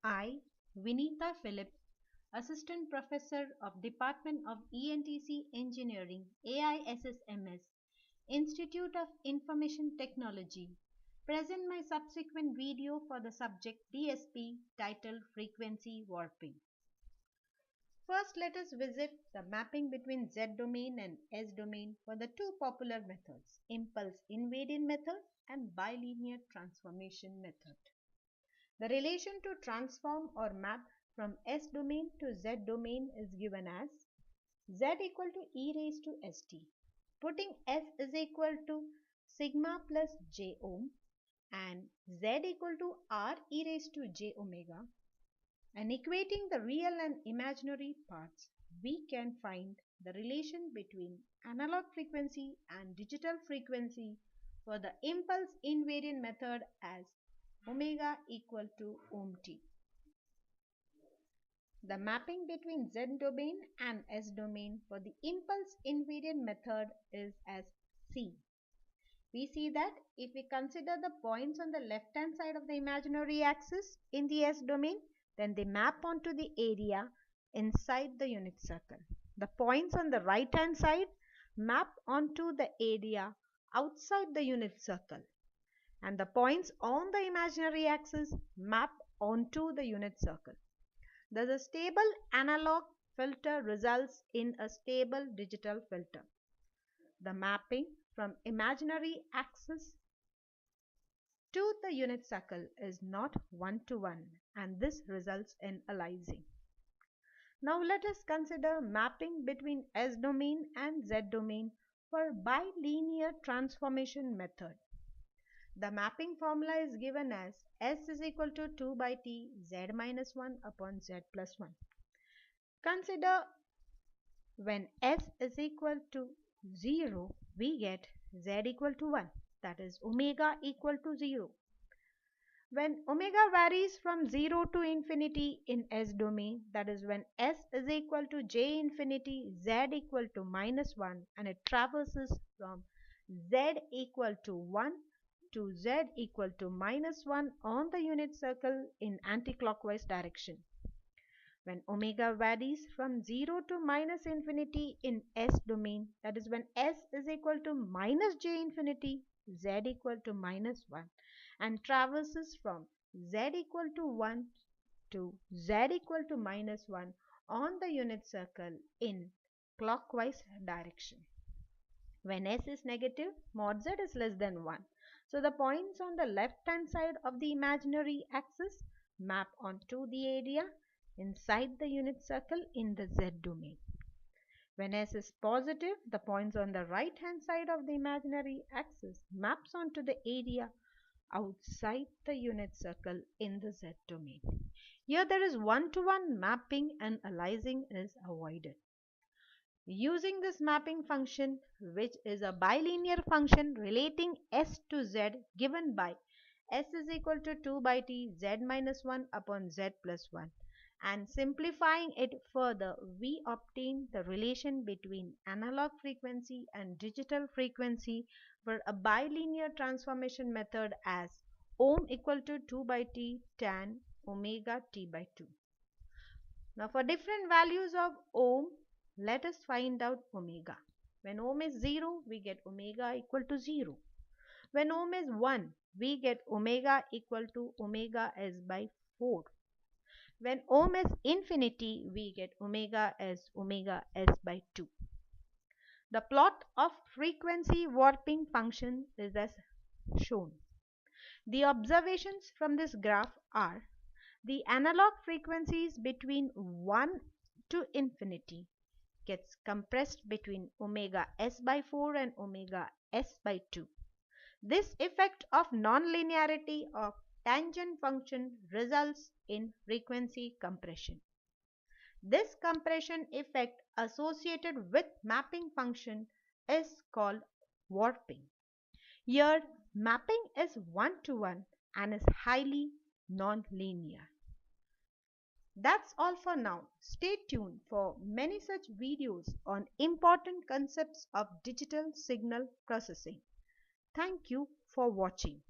I, Vinita Philip, Assistant Professor of Department of ENTC Engineering, AISSMS, Institute of Information Technology, present my subsequent video for the subject DSP titled Frequency Warping. First, let us visit the mapping between Z domain and S domain for the two popular methods, impulse invariant method and bilinear transformation method. The relation to transform or map from S domain to Z domain is given as Z equal to e raised to st. Putting S is equal to sigma plus j ohm and Z equal to r e raised to j omega, and equating the real and imaginary parts, we can find the relation between analog frequency and digital frequency for the impulse invariant method as omega equal to ohm t. The mapping between Z domain and S domain for the impulse invariant method is as C. We see that if we consider the points on the left hand side of the imaginary axis in the S domain, then they map onto the area inside the unit circle. The points on the right hand side map onto the area outside the unit circle, and the points on the imaginary axis map onto the unit circle. Thus, a stable analog filter results in a stable digital filter. The mapping from imaginary axis to the unit circle is not one-to-one, and this results in aliasing. Now let us consider mapping between S domain and Z domain for bilinear transformation method. The mapping formula is given as S is equal to 2 by T Z minus 1 upon Z plus 1. Consider when S is equal to 0, we get Z equal to 1, that is omega equal to 0. When omega varies from 0 to infinity in S domain, that is when S is equal to J infinity, Z equal to minus 1, and it traverses from Z equal to 1 to Z equal to minus 1 on the unit circle in anticlockwise direction. When omega varies from 0 to minus infinity in S domain, that is when S is equal to minus J infinity, Z equal to minus 1, and traverses from Z equal to 1 to Z equal to minus 1 on the unit circle in clockwise direction. When S is negative, mod Z is less than 1. So the points on the left hand side of the imaginary axis map onto the area inside the unit circle in the Z domain. When S is positive, the points on the right hand side of the imaginary axis maps onto the area outside the unit circle in the Z domain. Here there is one-to-one mapping and aliasing is avoided. Using this mapping function, which is a bilinear function relating S to Z given by S is equal to 2 by T Z minus 1 upon Z plus 1, and simplifying it further, we obtain the relation between analog frequency and digital frequency for a bilinear transformation method as ohm equal to 2 by T tan omega T by 2. Now for different values of ohm, let us find out omega. When ohm is 0, we get omega equal to 0. When ohm is 1, we get omega equal to omega S by 4. When ohm is infinity, we get omega as omega S by 2. The plot of frequency warping function is as shown. The observations from this graph are the analog frequencies between 1 to infinity gets compressed between omega S by 4 and omega S by 2. This effect of nonlinearity of tangent function results in frequency compression. This compression effect associated with mapping function is called warping. Here mapping is one-to-one and is highly nonlinear. That's all for now. Stay tuned for many such videos on important concepts of digital signal processing. Thank you for watching.